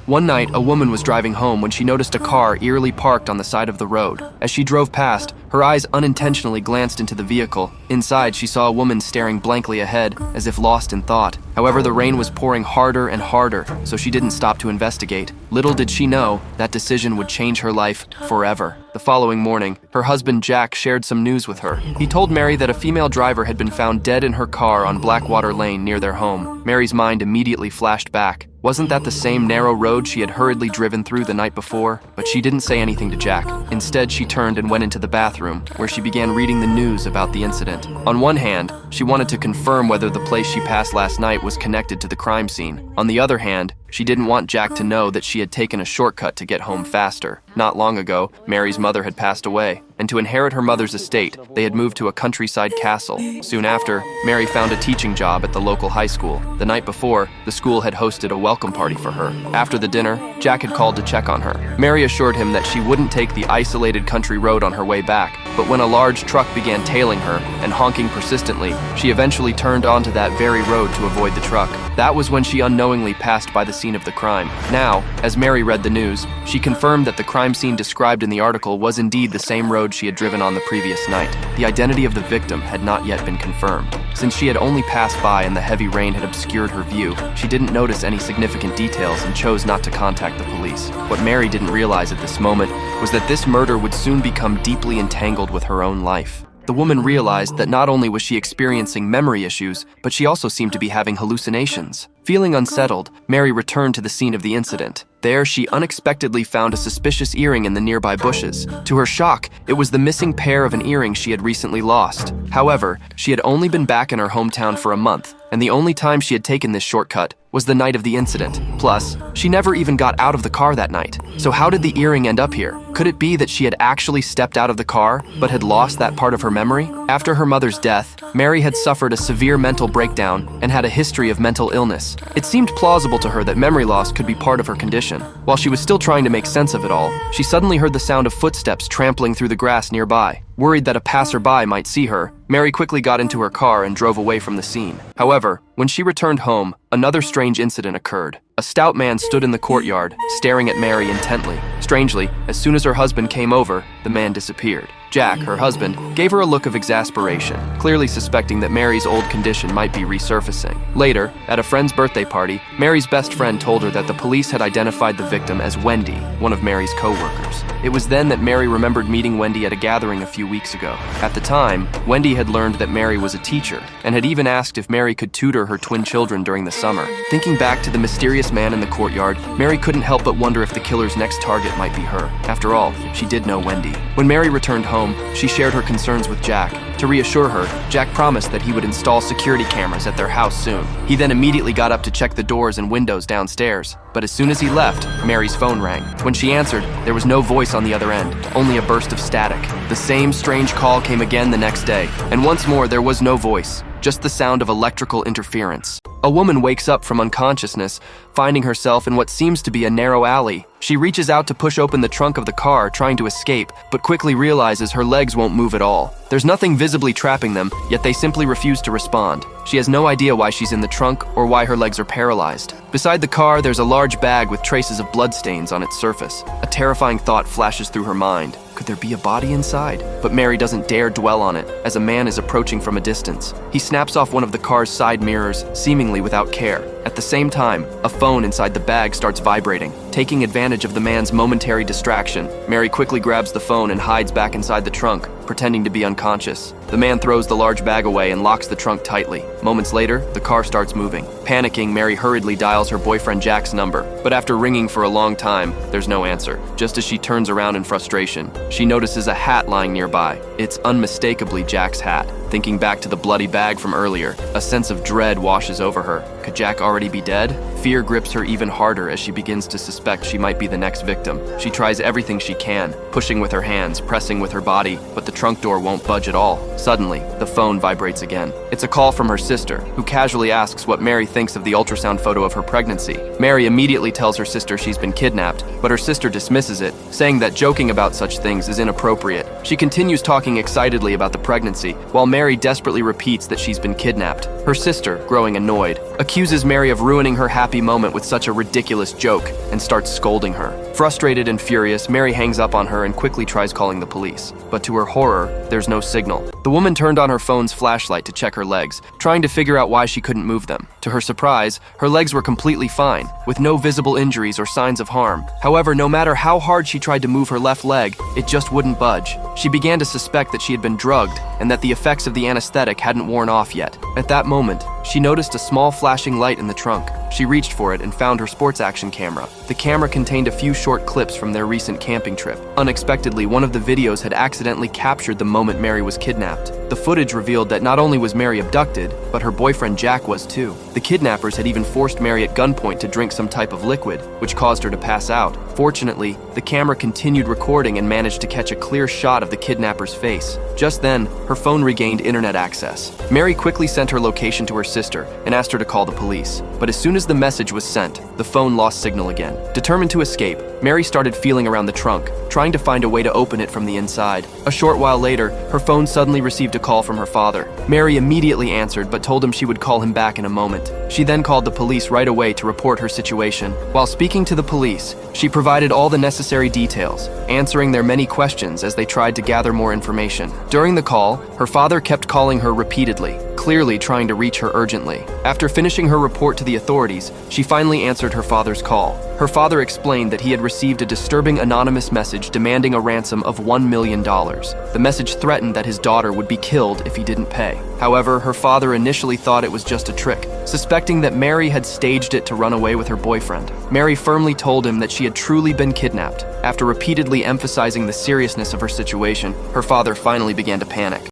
One night, a woman was driving home when she noticed a car eerily parked on the side of the road. As she drove past, her eyes unintentionally glanced into the vehicle. Inside, she saw a woman staring blankly ahead, as if lost in thought. However, the rain was pouring harder and harder, so she didn't stop to investigate. Little did she know, that decision would change her life forever. The following morning, her husband Jack shared some news with her. He told Mary that a female driver had been found dead in her car on Blackwater Lane near their home. Mary's mind immediately flashed back. Wasn't that the same narrow road she had hurriedly driven through the night before? But she didn't say anything to Jack. Instead, she turned and went into the bathroom, where she began reading the news about the incident. On one hand, she wanted to confirm whether the place she passed last night was connected to the crime scene. On the other hand, she didn't want Jack to know that she had taken a shortcut to get home faster. Not long ago, Mary's mother had passed away, and to inherit her mother's estate, they had moved to a countryside castle. Soon after, Mary found a teaching job at the local high school. The night before, the school had hosted a welcome party for her. After the dinner, Jack had called to check on her. Mary assured him that she wouldn't take the isolated country road on her way back, but when a large truck began tailing her and honking persistently, she eventually turned onto that very road to avoid the truck. That was when she unknowingly passed by the scene of the crime. Now, as Mary read the news, she confirmed that the crime scene described in the article was indeed the same road she had driven on the previous night. The identity of the victim had not yet been confirmed. Since she had only passed by and the heavy rain had obscured her view, she didn't notice any significant details and chose not to contact the police. What Mary didn't realize at this moment was that this murder would soon become deeply entangled with her own life. The woman realized that not only was she experiencing memory issues, but she also seemed to be having hallucinations. Feeling unsettled, Mary returned to the scene of the incident. There, she unexpectedly found a suspicious earring in the nearby bushes. To her shock, it was the missing pair of an earring she had recently lost. However, she had only been back in her hometown for a month, and the only time she had taken this shortcut was the night of the incident. Plus, she never even got out of the car that night. So how did the earring end up here? Could it be that she had actually stepped out of the car, but had lost that part of her memory? After her mother's death, Mary had suffered a severe mental breakdown and had a history of mental illness. It seemed plausible to her that memory loss could be part of her condition. While she was still trying to make sense of it all, she suddenly heard the sound of footsteps trampling through the grass nearby. Worried that a passerby might see her, Mary quickly got into her car and drove away from the scene. However, when she returned home, another strange incident occurred. A stout man stood in the courtyard, staring at Mary intently. Strangely, as soon as her husband came over, the man disappeared. Jack, her husband, gave her a look of exasperation, clearly suspecting that Mary's old condition might be resurfacing. Later, at a friend's birthday party, Mary's best friend told her that the police had identified the victim as Wendy, one of Mary's co-workers. It was then that Mary remembered meeting Wendy at a gathering a few weeks ago. At the time, Wendy had learned that Mary was a teacher, and had even asked if Mary could tutor her twin children during the summer. Thinking back to the mysterious man in the courtyard, Mary couldn't help but wonder if the killer's next target might be her. After all, she did know Wendy. When Mary returned home, she shared her concerns with Jack. To reassure her, Jack promised that he would install security cameras at their house soon. He then immediately got up to check the doors and windows downstairs. But as soon as he left, Mary's phone rang. When she answered, there was no voice on the other end, only a burst of static. The same strange call came again the next day, and once more there was no voice, just the sound of electrical interference. A woman wakes up from unconsciousness, finding herself in what seems to be a narrow alley. She reaches out to push open the trunk of the car, trying to escape, but quickly realizes her legs won't move at all. There's nothing visibly trapping them, yet they simply refuse to respond. She has no idea why she's in the trunk or why her legs are paralyzed. Beside the car, there's a large bag with traces of bloodstains on its surface. A terrifying thought flashes through her mind. Could there be a body inside? But Mary doesn't dare dwell on it, as a man is approaching from a distance. He snaps off one of the car's side mirrors, seemingly without care. At the same time, a phone inside the bag starts vibrating. Taking advantage of the man's momentary distraction, Mary quickly grabs the phone and hides back inside the trunk, pretending to be unconscious. The man throws the large bag away and locks the trunk tightly. Moments later, the car starts moving. Panicking, Mary hurriedly dials her boyfriend Jack's number, but after ringing for a long time, there's no answer. Just as she turns around in frustration, she notices a hat lying nearby. It's unmistakably Jack's hat. Thinking back to the bloody bag from earlier, a sense of dread washes over her. Could Jack already be dead? Fear grips her even harder as she begins to suspect she might be the next victim. She tries everything she can, pushing with her hands, pressing with her body, but the trunk door won't budge at all. Suddenly, the phone vibrates again. It's a call from her sister, who casually asks what Mary thinks of the ultrasound photo of her pregnancy. Mary immediately tells her sister she's been kidnapped, but her sister dismisses it, saying that joking about such things is inappropriate. She continues talking excitedly about the pregnancy, while Mary desperately repeats that she's been kidnapped. Her sister, growing annoyed, accuses Mary of ruining her happy happy moment with such a ridiculous joke and starts scolding her. Frustrated and furious, Mary hangs up on her and quickly tries calling the police. But to her horror, there's no signal. The woman turned on her phone's flashlight to check her legs, trying to figure out why she couldn't move them. To her surprise, her legs were completely fine, with no visible injuries or signs of harm. However, no matter how hard she tried to move her left leg, it just wouldn't budge. She began to suspect that she had been drugged and that the effects of the anesthetic hadn't worn off yet. At that moment, she noticed a small flashing light in the trunk. She reached for it and found her sports action camera. The camera contained a few short clips from their recent camping trip. Unexpectedly, one of the videos had accidentally captured the moment Mary was kidnapped. The footage revealed that not only was Mary abducted, but her boyfriend Jack was too. The kidnappers had even forced Mary at gunpoint to drink some type of liquid, which caused her to pass out. Fortunately, the camera continued recording and managed to catch a clear shot of the kidnapper's face. Just then, her phone regained internet access. Mary quickly sent her location to her sister and asked her to call the police. But as soon as the message was sent, the phone lost signal again. Determined to escape, Mary started feeling around the trunk, trying to find a way to open it from the inside. A short while later, her phone suddenly received a call from her father. Mary immediately answered but told him she would call him back in a moment. She then called the police right away to report her situation. While speaking to the police, she provided all the necessary details, answering their many questions as they tried to gather more information. During the call, her father kept calling her repeatedly, clearly trying to reach her urgently. After finishing her report to the authorities, she finally answered her father's call. Her father explained that he had received a disturbing anonymous message demanding a ransom of $1 million. The message threatened that his daughter would be killed if he didn't pay. However, her father initially thought it was just a trick, suspecting that Mary had staged it to run away with her boyfriend. Mary firmly told him that she had truly been kidnapped. After repeatedly emphasizing the seriousness of her situation, her father finally began to panic.